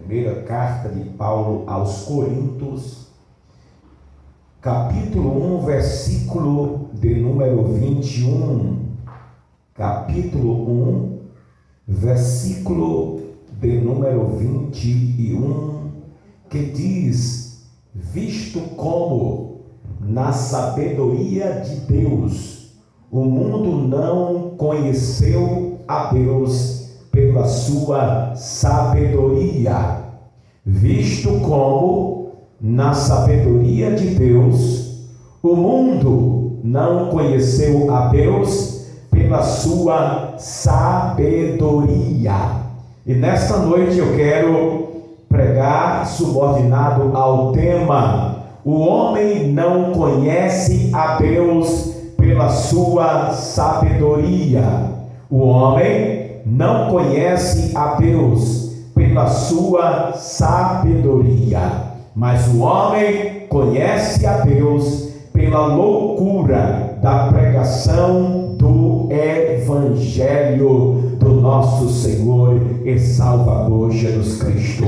Primeira carta de Paulo aos Coríntios, capítulo 1, versículo de número 21. Capítulo 1, versículo de número 21, que diz: visto como na sabedoria de Deus o mundo não conheceu a Deus pela sua sabedoria, visto como na sabedoria de Deus o mundo não conheceu a Deus pela sua sabedoria. E nesta noite eu quero pregar subordinado ao tema: o homem não conhece a Deus pela sua sabedoria. O homem não conhece a Deus pela sua sabedoria, mas o homem conhece a Deus pela loucura da pregação do Evangelho do nosso Senhor e Salvador Jesus Cristo.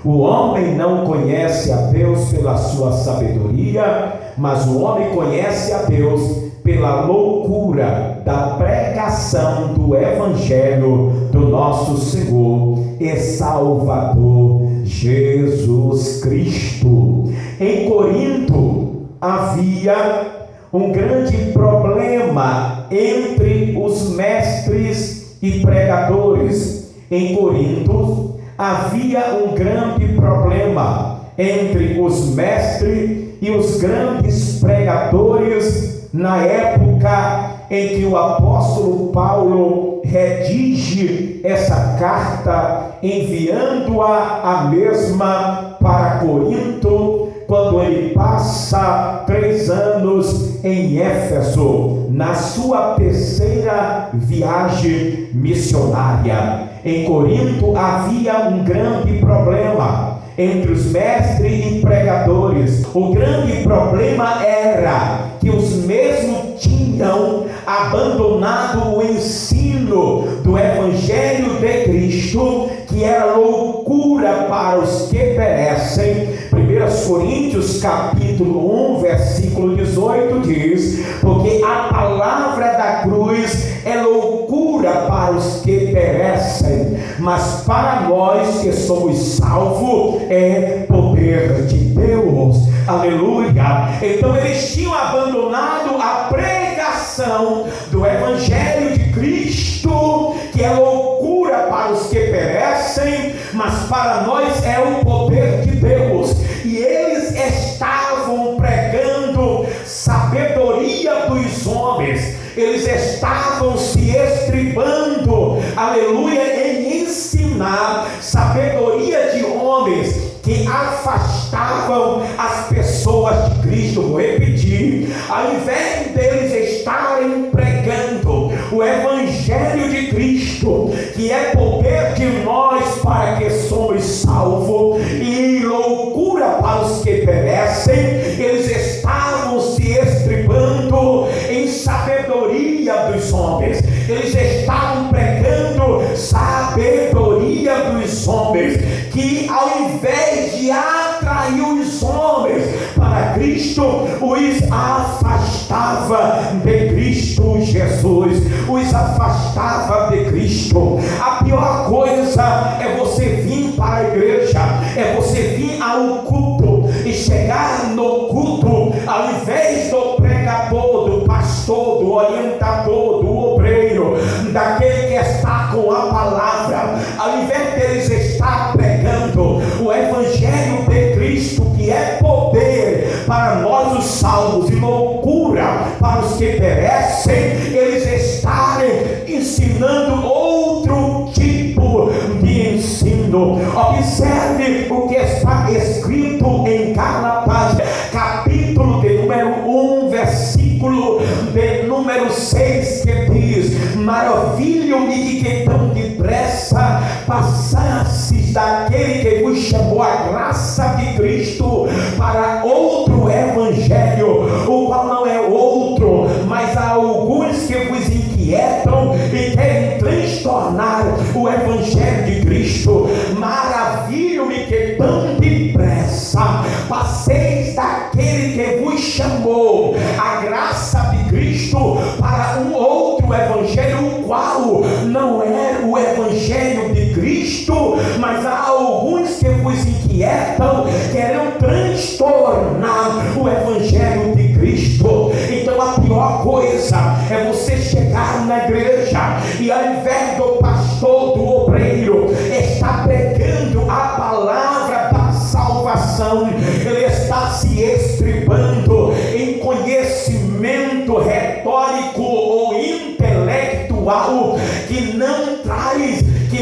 O homem não conhece a Deus pela sua sabedoria, mas o homem conhece a Deus pela loucura da pregação do Evangelho do nosso Senhor e Salvador Jesus Cristo. Em Corinto havia um grande problema entre os mestres e pregadores. Em Corinto havia um grande problema entre os mestres e os grandes pregadores na época em que o apóstolo Paulo redige essa carta, enviando-a a mesma para Corinto, quando ele passa 3 anos em Éfeso, na sua terceira viagem missionária. Em Corinto havia um grande problema entre os mestres e pregadores. O grande problema era que os mesmos tinham abandonado o ensino do Evangelho de Cristo, que era loucura para os que perecem. 1 Coríntios capítulo 1, versículo 18 diz: porque a palavra da cruz é loucura para os que perecem, mas para nós que somos salvos é poder de Deus. Aleluia! Então eles tinham abandonado a pregação do Evangelho de Cristo, que é loucura para os que perecem, mas para nós é o poder de Deus. E eles estavam pregando sabedoria dos homens, eles estavam se estribando, aleluia, em ensinar sabedoria de homens que afastavam as pessoas de Cristo. Vou repetir: ao invés deles estarem pregando o Evangelho de Cristo, que é poder de nós para que somos salvos, e loucura para os que perecem, eles estavam se estribando em sabedoria dos homens. Eles estavam pregando sabedoria dos homens, que ao invés de atrair os homens para Cristo, os afastava de Cristo Jesus, os afastava de Cristo. A pior coisa é você vir para a igreja, é você vir ao culto e chegar no culto, ao invés do pregador, do pastor, do orientador, do obreiro, daquele que está com a palavra, ao invés deles estar pregando o Evangelho de Cristo, que é poder para nós os salvos e loucura para os que perecem, eles estarem ensinando outro tipo de ensino. Observe o que está escrito em Gálatas, capítulo de número 1, versículo de número 6, que diz: maravilho-me de que tão depressa passasses daquele que vos chamou a graça de Cristo para outro evangelho, o qual não é outro, mas há alguns que vos inquietam e querem transtornar o evangelho de Cristo. Maravilho-me que tão depressa passeis daquele que vos chamou a graça de Cristo para um outro evangelho, o qual não é o evangelho de Cristo, mas há alguns que vos inquietam, querem transtornar o evangelho de Cristo. Então a pior coisa é você chegar na igreja e, ao invés do pastor, do obreiro, está pregando a palavra da salvação, ele está se estribando em conhecimento retórico ou intelectual que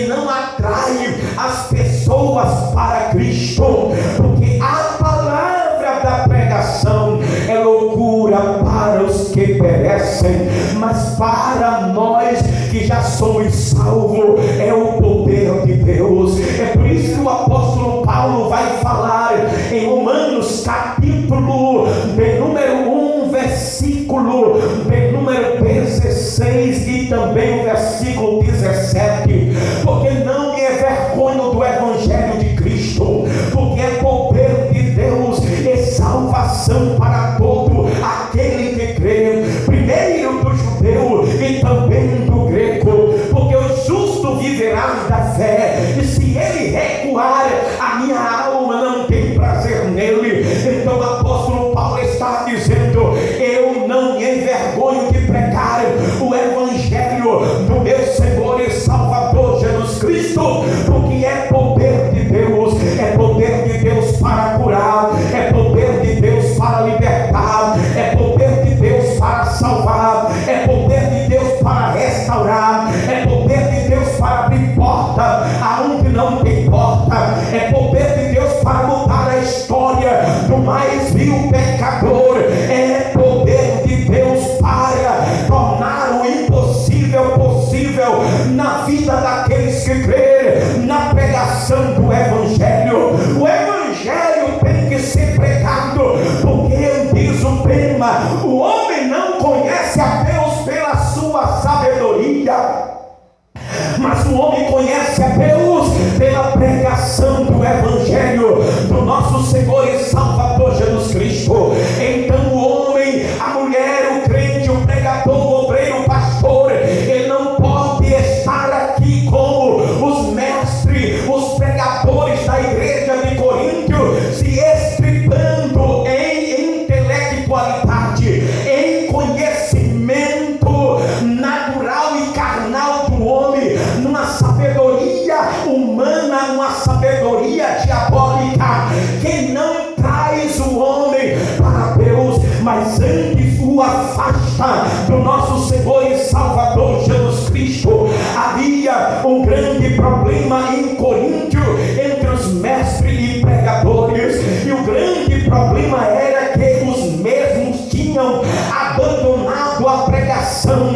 não atrai as pessoas para Cristo, porque a palavra da pregação é loucura para os que perecem, mas para nós que já somos salvos é o poder de Deus. É por isso que o apóstolo Paulo vai falar em Romanos capítulo de número 1, versículo de número 16 e também o versículo 17, porque não me envergonho do evangelho de Cristo, porque é poder de Deus e salvação para todo aquele que crê, primeiro do judeu e também do grego, porque o justo viverá da fé, e se ele recuar, a minha alma não tem prazer nele. Então o apóstolo Paulo está dizendo: eu não me envergonho de pregar o evangelho do meu Senhor e Salvador Jesus Cristo, porque é poder de Deus, é poder de Deus para curar, é poder de Deus para libertar, é poder de Deus para salvar, é poder de Deus para restaurar, é poder de Deus para abrir porta aonde não tem porta, é poder de Deus para mudar a história do mais vil pecador, é poder de Deus para tornar o impossível possível na vida daqueles que crêem na pregação do evangelho. O evangelho tem que ser pregado, porque diz o tema: o homem não conhece a Deus pela sua sabedoria, mas o homem conhece a Deus pela pregação do evangelho do nosso Senhor e Salvador Jesus Cristo. Então o homem, a mulher, o crente, o pregador, o obreiro, o pastor, ele não pode estar aqui como os mestres, os pregadores da igreja de Corinto, se estribando em intelectualidade, em conhecimento natural e carnal do homem, numa sabedoria humana, uma sabedoria diabólica que não traz o homem para Deus, mas antes o afasta do nosso Senhor e Salvador Jesus Cristo. Havia um grande problema em Coríntio entre os mestres e pregadores, e o grande problema era que os mesmos tinham abandonado a pregação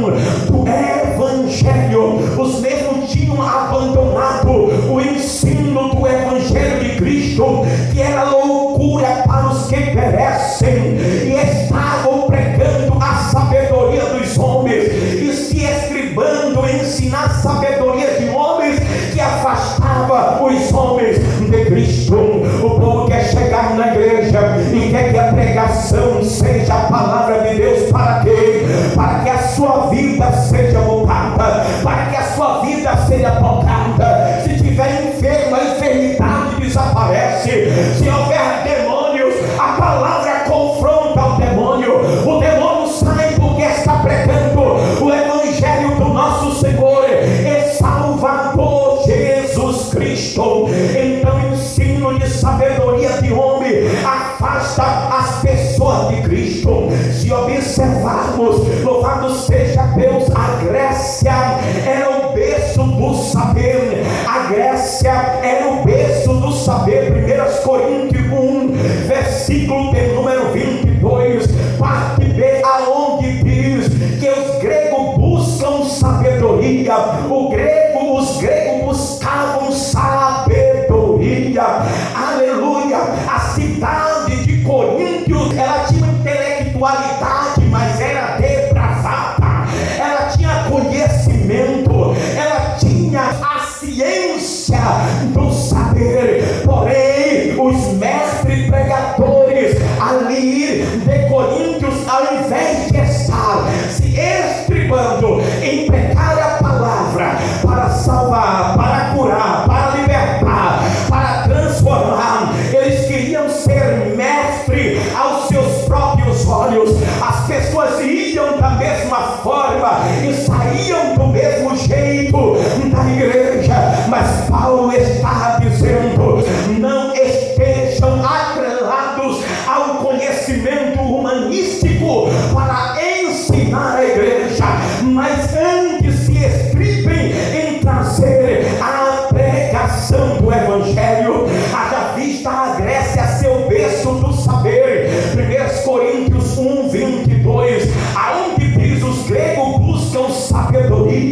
do evangelho, os mesmos tinham abandonado o ensino do evangelho de Cristo, que era loucura para os que perecem, e estavam pregando a sabedoria dos homens e se estribando em ensinar sabedoria de homens que afastava os homens de Cristo. O povo quer chegar na igreja e quer que a pregação seja a palavra de Deus. Para quê? Para que a sua vida seja mudada, para que a sua vida seja tocada. Se tiver enfermo, a enfermidade desaparece. Se houver demônios, a palavra confronta o demônio sai, porque está pregando o evangelho do nosso Senhor e Salvador Jesus Cristo. Então ensino de sabedoria de homem afasta as pessoas de Cristo. Se observarmos, louvado seja Deus, a Grécia era o berço do saber, a Grécia era o berço do saber. 1 Coríntios 1, versículo de número 22, parte B, aonde diz que os gregos buscam sabedoria. Os gregos buscavam sabedoria. Aleluia! A cidade de Coríntio, ela tinha intelectualidade, mas era depravada. Ela tinha conhecimento, ela tinha a ciência do saber, porém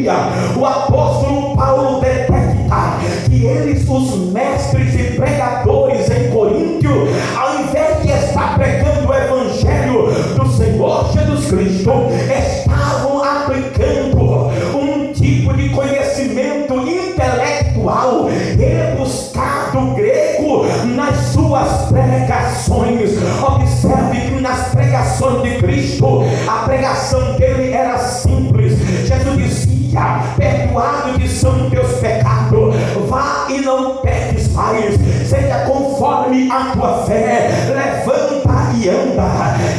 sabedoria. O apóstolo Paulo detecta que eles, os mestres e pregadores em Coríntio, ao invés de estar pregando o evangelho do Senhor Jesus Cristo, estavam aplicando um tipo de conhecimento intelectual rebuscado grego nas suas pregações. Observe que nas pregações de Cristo, a pregação dele era simples. Jesus dizia: perdoado são teus pecados, vá e não peques mais, seja conforme a tua fé, levanta e anda,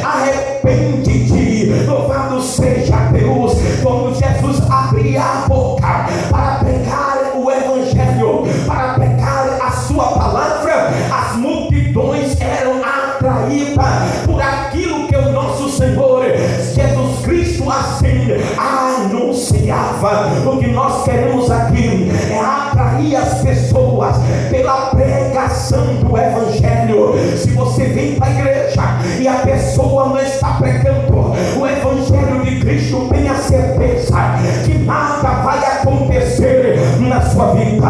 arrepende-te. Louvado seja Deus. Quando Jesus abria a boca para pregar o evangelho, para pregar a sua palavra, as multidões eram atraídas por aquilo que o nosso Senhor Jesus Cristo assim anunciava. O que nós queremos aqui é atrair as pessoas pela pregação do evangelho. Se você vem para a igreja e a pessoa não está pregando o evangelho de Cristo, tenha certeza que nada vai acontecer na sua vida.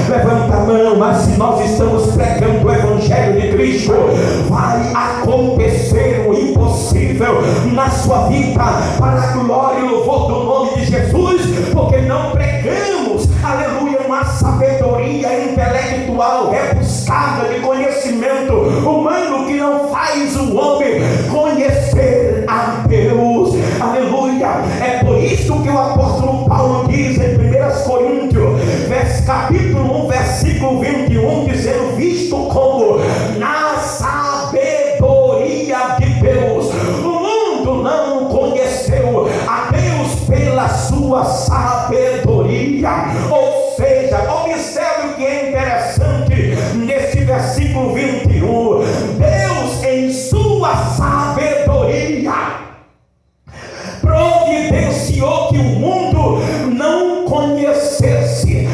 Levanta a mão. Mas se nós estamos pregando o evangelho de Cristo, vai acontecer o impossível na sua vida, para a glória e louvor do nome de Jesus, porque não pregamos, aleluia, uma sabedoria intelectual rebuscada de conhecimento humano que não faz o homem conhecer a Deus. Aleluia. É por isso que o apóstolo Paulo diz em 1 Coríntios, capítulo 1, versículo 21, dizendo: visto como na sabedoria de Deus o mundo não conheceu a Deus pela sua sabedoria. Ou seja, observe o que é interessante nesse versículo 21. Deus, em sua sabedoria, providenciou que o mundo não o conhecesse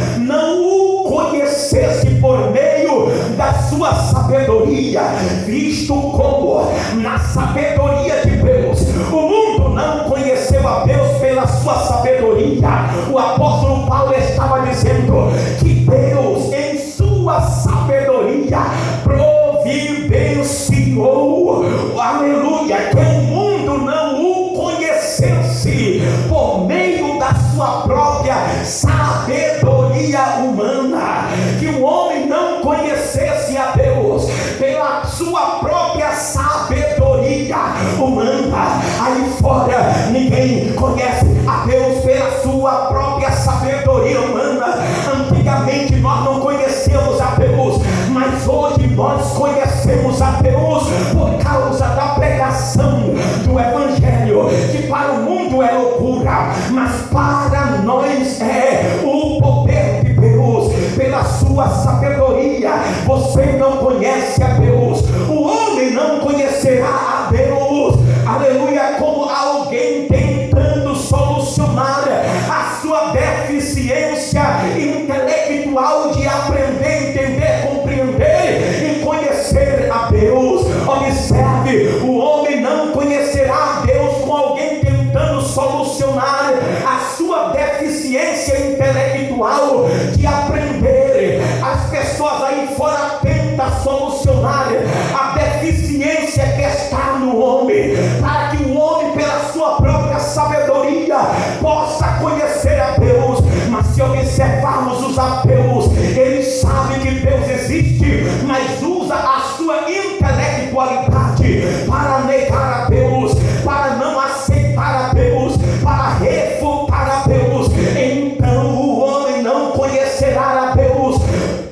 por meio da sua sabedoria. Visto como na sabedoria de Deus o mundo não conheceu a Deus pela sua sabedoria, o apóstolo Paulo estava dizendo que Deus, em sua sabedoria, providenciou, aleluia, que o mundo não o conhecesse por meio da sua própria sabedoria humana, que o homem não conhecesse a Deus pela sua própria sabedoria humana. Aí fora ninguém conhece a Deus pela sua própria sabedoria humana. Antigamente nós não conhecemos a Deus, mas hoje nós conhecemos a Deus por causa da pregação do evangelho, que para o mundo é loucura, mas para nós é o poder de Deus. Pela sua sabedoria você não conhece a Deus, o homem não conhecerá a Deus, aleluia, como alguém tentando solucionar a sua deficiência intelectual de aprender, entender, compreender e conhecer a Deus. Observe, o homem não conhecerá a Deus com alguém tentando solucionar a sua deficiência intelectual de aprender. As pessoas aí fora tentam solucionar a deficiência que está no homem, para que o homem, pela sua própria sabedoria, possa conhecer a Deus. Mas se observarmos os ateus, eles sabem que Deus existe, mas usa a sua intelectualidade para negar a Deus, para não aceitar a Deus, para refutar a Deus. Então o homem não conhecerá a Deus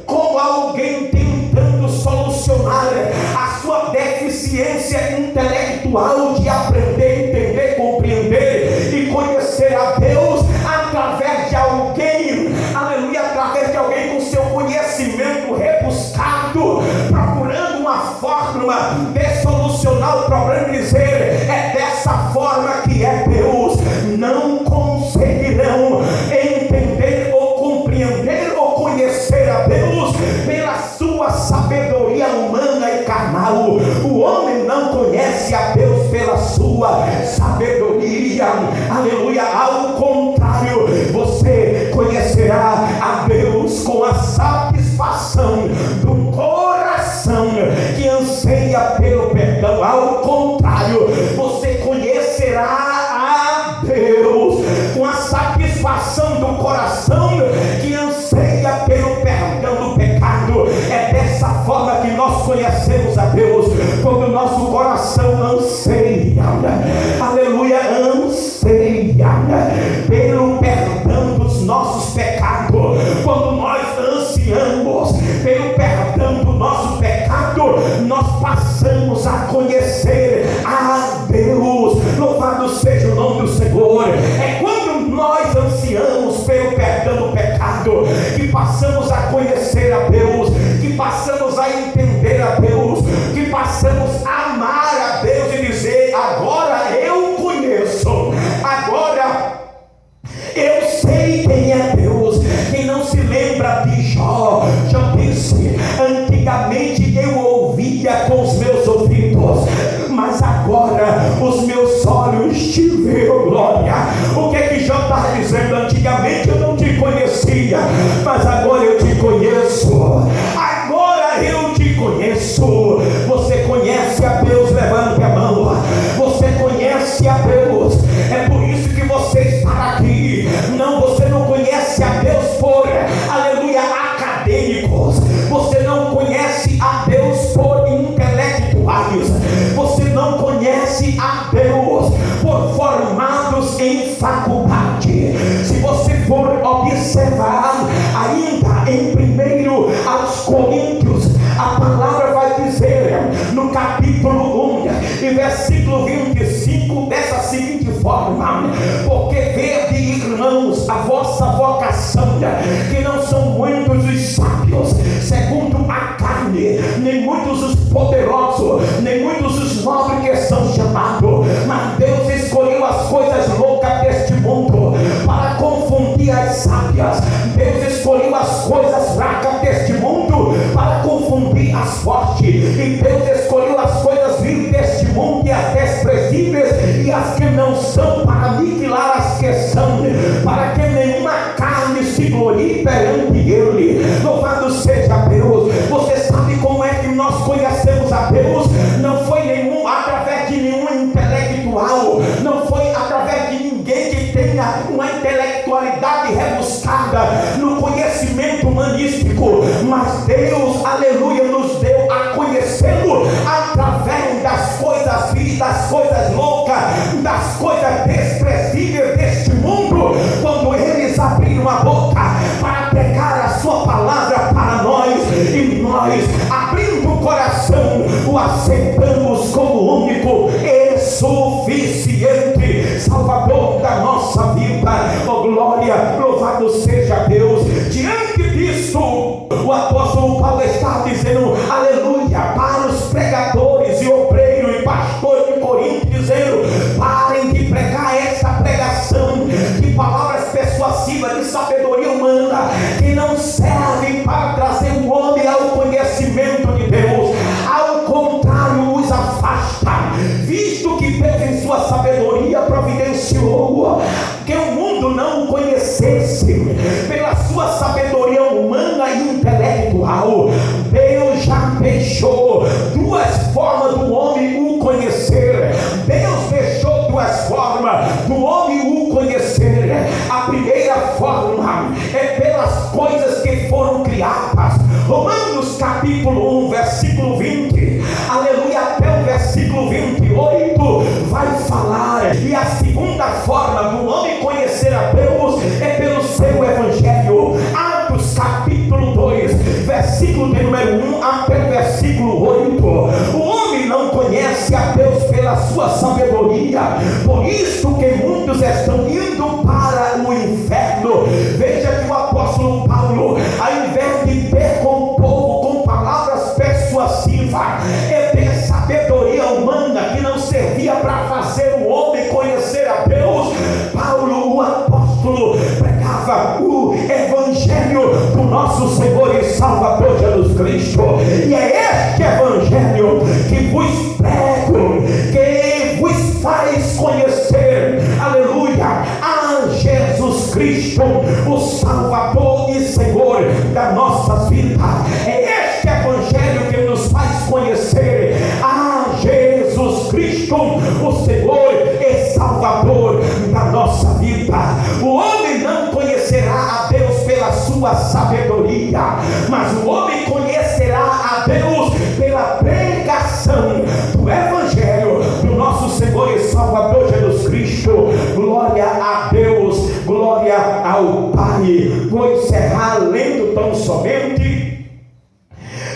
como alguém tentando solucionar a sua deficiência intelectual de aprender, entender, compreender e conhecer a Deus através de alguém, aleluia, através de alguém com seu conhecimento rebuscado, procurando uma forma de solucionar o problema e dizer: é dessa forma que é Deus. Não conseguirão entender ou compreender ou conhecer a Deus pela sua sabedoria humana e carnal. O homem não conhece a Deus pela sua sabedoria, aleluia. Ao contrário, você satisfação do coração que anseia pelo perdão. Ao contrário, você conhecerá a Deus com a satisfação do coração que anseia pelo perdão do pecado. É dessa forma que nós conhecemos a Deus, quando o nosso coração anseia, aleluia, anseia pelo perdão dos nossos pecados. Quando nós ansiamos pelo perdão do nosso pecado, nós passamos a conhecer a Deus. Louvado seja o nome do Senhor. É quando nós ansiamos pelo perdão do pecado que passamos a conhecer a Deus, que passamos a entender a Deus, que passamos a amar a Deus e dizer: agora eu conheço, agora eu sei quem é Deus. Quem não se lembra de Jó? Jó disse: antigamente eu ouvia com os meus ouvidos, mas agora os meus olhos te viram, glória. O que é que Jó está dizendo? Antigamente eu não te conhecia, mas agora eu te conheço. Agora eu te conheço. Você conhece a Deus? Levante a mão. Você conhece a Deus. É por isso que você está aqui. Não, você não conhece a Deus por, aleluia, acadêmicos. Você não conhece a Deus por intelectuais. Você não conhece a Deus por formados em faculdade. Se você for observar ainda em 1 aos Coríntios, a palavra vai dizer no capítulo 1 e versículo 25 dessa seguinte forma: porque vede, irmãos, a vossa vocação, que não são muitos os sábios segundo a carne, nem muitos os poderosos, nem muitos os nobres que são chamados, mas Deus escolheu as coisas loucas deste mundo para confundir as sábias. Deus escolheu as coisas fracas deste mundo para confundir as fortes, e Deus escolheu as coisas vil deste mundo e as desprezíveis e as que não são, para aniquilar as que são, para que nenhuma carne se glorie perante Ele. Louvado seja Deus. Você sabe como é que nós conhecemos a Deus? Não foi através de nenhum intelectual, não foi através de ninguém que tenha uma intelectualidade rebuscada no conhecimento humanístico, mas Deus, aleluia, nos deu a conhecê-lo através das coisasvis, das coisas loucas, das coisas desprezíveis deste mundo. Quando eles abriram a boca para pregar a sua palavra para nós, e nós, abrindo o coração, o aceitamos como único e suficiente Salvador da nossa vida. Oh glória, louvado seja Deus. Diante disso, o apóstolo Paulo está dizendo, aleluia, para os pregadores e obreiros e pastores de Corinto, dizendo: parem de pregar essa pregação de palavras persuasivas, de sabedoria humana, que não servem para trazer o homem ao conhecimento de Deus. Ao contrário, os afasta, visto que Deus em sua sabedoria providenciou que o mundo não o conhecesse pela sua sabedoria humana e intelectual. Deus já deixou duas formas do homem o conhecer. Deus deixou duas formas do homem o conhecer. A primeira forma é pelas coisas que foram criadas. Romanos capítulo 1, versículo 20, aleluia, até o versículo 28 vai falar. E a segunda forma do homem conhecer a Deus é pelo seu evangelho. Atos capítulo 2, versículo de número 1 até o versículo 8. O homem não conhece a Deus pela sua sabedoria, por isso que muitos estão indo para o inferno. Veja que o apóstolo Paulo, ao invés de ter com o povo com palavras persuasivas, é ter sabedoria humana que não servia para fazer o homem conhecer a Deus, Paulo, o apóstolo, pregava o evangelho do nosso Senhor e Salvador Jesus Cristo. E é este evangelho que vos prego, que vos faz conhecer, aleluia, a Jesus Cristo, o Salvador e Senhor das nossas vidas. É sua sabedoria, mas o homem conhecerá a Deus pela pregação do Evangelho do nosso Senhor e Salvador Jesus Cristo. Glória a Deus, glória ao Pai. Vou encerrar lendo tão somente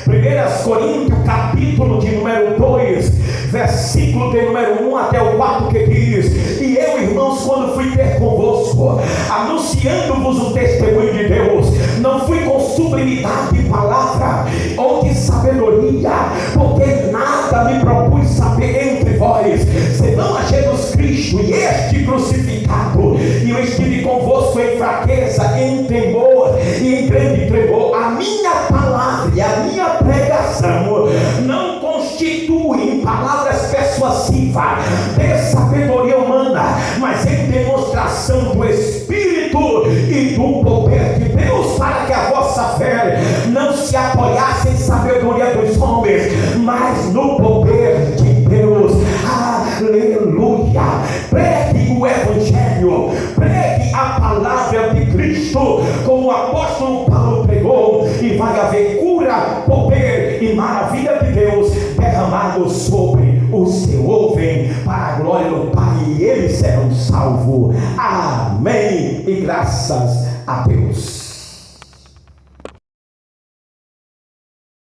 1 Coríntios, capítulo de número 2, versículo de número 1 até o 4, que diz: e eu, irmãos, quando fui ter convosco, anunciando-vos o testemunho de Deus, não fui com sublimidade de palavra ou de sabedoria, porque nada me propus saber entre vós, senão a Jesus Cristo e este crucificado. E eu estive convosco em fraqueza, em temor e em grande tremor. A minha palavra e a minha pregação não constituem palavras persuasivas de sabedoria humana, mas em demonstração do Espírito e do poder de Deus, para que a vossa fé não se apoiasse em sabedoria dos homens, mas no poder de Deus. Aleluia! Pregue o Evangelho, pregue a palavra de Cristo, como o apóstolo Paulo pregou, e vai haver cura, poder e maravilha de Deus derramado sobre os que ouvem, para a glória do Pai, e eles serão salvos. Amém. E graças a Deus.